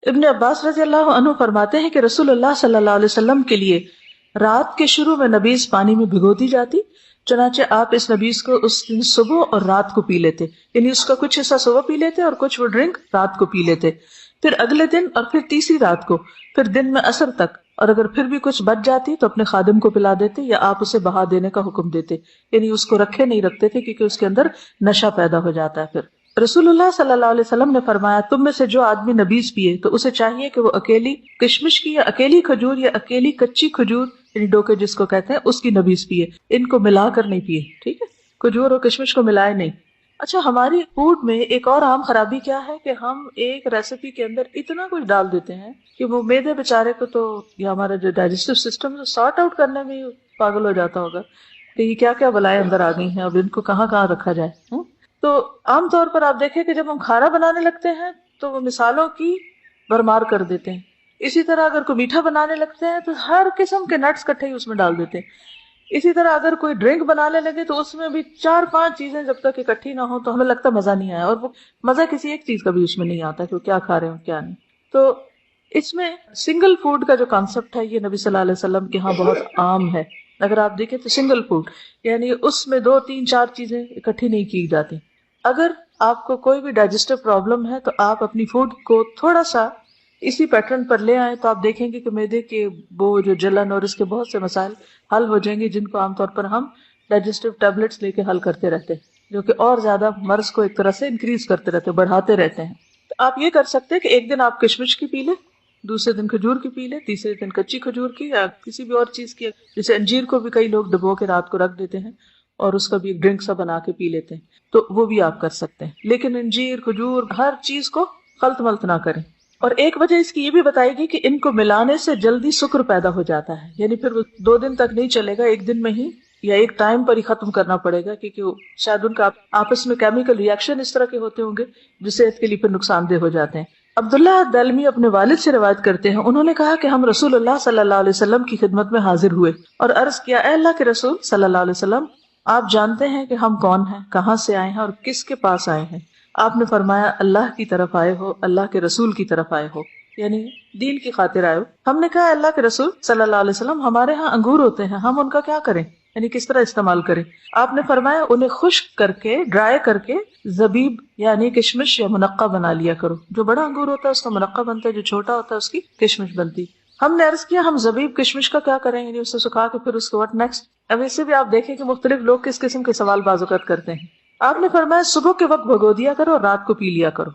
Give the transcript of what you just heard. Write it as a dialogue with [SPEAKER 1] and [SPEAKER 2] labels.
[SPEAKER 1] ابن عباس رضی اللہ عنہ فرماتے ہیں کہ رسول اللہ صلی اللہ علیہ وسلم کے لیے رات کے شروع میں نبیذ پانی میں بھگو دی جاتی، چنانچہ آپ اس نبیذ کو اس دن صبح اور رات کو پی لیتے، یعنی اس کا کچھ حصہ صبح پی لیتے اور کچھ وہ ڈرنک رات کو پی لیتے، پھر اگلے دن اور پھر تیسری رات کو، پھر دن میں عصر تک، اور اگر پھر بھی کچھ بچ جاتی تو اپنے خادم کو پلا دیتے یا آپ اسے بہا دینے کا حکم دیتے، یعنی اس کو رکھے نہیں رکھتے تھے کیونکہ اس کے اندر نشہ پیدا ہو جاتا ہے۔ پھر رسول اللہ صلی اللہ علیہ وسلم نے فرمایا، تم میں سے جو آدمی نبیذ پیے تو اسے چاہیے کہ وہ اکیلی کشمش کی یا اکیلی کھجور یا اکیلی کچی کھجور یعنی ڈوکے جس کو کہتے ہیں اس کی نبیذ پیے، ان کو ملا کر نہیں پیے، ٹھیک ہے، کھجور اور کشمش کو ملائے نہیں۔ اچھا، ہماری فوڈ میں ایک اور عام خرابی کیا ہے کہ ہم ایک ریسیپی کے اندر اتنا کچھ ڈال دیتے ہیں کہ وہ معدے بیچارے کو تو یا ہمارا جو ڈائجسٹو سسٹم سارٹ آؤٹ کرنے میں پاگل ہو جاتا ہوگا کہ یہ کیا کیا بلائیں اندر آ گئی ہیں، اب ان کو کہاں کہاں رکھا جائے۔ تو عام طور پر آپ دیکھیں کہ جب ہم کھانا بنانے لگتے ہیں تو وہ مثالوں کی بھرمار کر دیتے ہیں، اسی طرح اگر کوئی میٹھا بنانے لگتے ہیں تو ہر قسم کے نٹس کٹھے ہی اس میں ڈال دیتے ہیں، اسی طرح اگر کوئی ڈرنک بنانے لگے تو اس میں بھی 4-5 چیزیں جب تک اکٹھی نہ ہو تو ہمیں لگتا مزہ نہیں آیا، اور وہ مزہ کسی ایک چیز کا بھی اس میں نہیں آتا کہ وہ کیا کھا رہے ہو کیا نہیں۔ تو اس میں سنگل فوڈ کا جو کانسیپٹ ہے یہ نبی صلی اللہ علیہ وسلم کے ہاں بہت عام ہے۔ اگر آپ دیکھیں تو سنگل فوڈ یعنی اس میں 2-3-4 چیزیں اکٹھی نہیں کی جاتی۔ اگر آپ کو کوئی بھی ڈائجسٹو پرابلم ہے تو آپ اپنی فوڈ کو تھوڑا سا اسی پیٹرن پر لے آئیں تو آپ دیکھیں گے کہ معدے کے وہ جو جلن اور اس کے بہت سے مسائل حل ہو جائیں گے، جن کو عام طور پر ہم ڈائجسٹو ٹیبلٹس لے کے حل کرتے رہتے ہیں، جو کہ اور زیادہ مرض کو ایک طرح سے انکریز کرتے رہتے، بڑھاتے رہتے ہیں۔ تو آپ یہ کر سکتے ہیں کہ ایک دن آپ کشمش کی پی لیں، دوسرے دن کھجور کی پی لیں، تیسرے دن کچی کھجور کی یا کسی بھی اور چیز کی، جیسے انجیر کو بھی کئی لوگ ڈبو کے رات کو رکھ دیتے ہیں اور اس کا بھی ایک ڈرنک سا بنا کے پی لیتے ہیں، تو وہ بھی آپ کر سکتے ہیں۔ لیکن انجیر کھجور ہر چیز کو خلط ملط نہ کریں۔ اور ایک وجہ اس کی یہ بھی بتائی گئی کہ ان کو ملانے سے جلدی سکر پیدا ہو جاتا ہے، یعنی پھر وہ 2 دن تک نہیں چلے گا، ایک دن میں ہی یا ایک ٹائم پر ہی ختم کرنا پڑے گا، کیونکہ شاید ان کا آپس میں کیمیکل ریئیکشن اس طرح کے ہوتے ہوں گے جو صحت کے لیے پھر نقصان دہ ہو جاتے ہیں۔ عبداللہ دلمی اپنے والد سے روایت کرتے ہیں، انہوں نے کہا کہ ہم رسول اللہ صلی اللہ علیہ وسلم کی خدمت میں حاضر ہوئے اور عرض کیا، اے اللہ کے رسول صلی اللہ علیہ وسلم، آپ جانتے ہیں کہ ہم کون ہیں، کہاں سے آئے ہیں اور کس کے پاس آئے ہیں؟ آپ نے فرمایا، اللہ کی طرف آئے ہو، اللہ کے رسول کی طرف آئے ہو، یعنی دین کی خاطر آئے ہو۔ ہم نے کہا، اللہ کے رسول صلی اللہ علیہ وسلم، ہمارے ہاں انگور ہوتے ہیں، ہم ان کا کیا کریں، یعنی کس طرح استعمال کریں؟ آپ نے فرمایا، انہیں خشک کر کے ڈرائی کر کے زبیب یعنی کشمش یا منقع بنا لیا کرو۔ جو بڑا انگور ہوتا ہے اس کا منقع بنتا ہے، جو چھوٹا ہوتا ہے اس کی کشمش بنتی۔ ہم نے عرض کیا، ہم زبیب کشمش کا کیا کریں، یعنی اسے سکھا کے پھر اس کو واٹ نیکسٹ؟ اب اس سے بھی آپ دیکھیں کہ مختلف لوگ کس قسم کے سوال بعض اوقات کرتے ہیں۔ آپ نے فرمایا، صبح کے وقت بھگو دیا کرو اور رات کو پی لیا کرو۔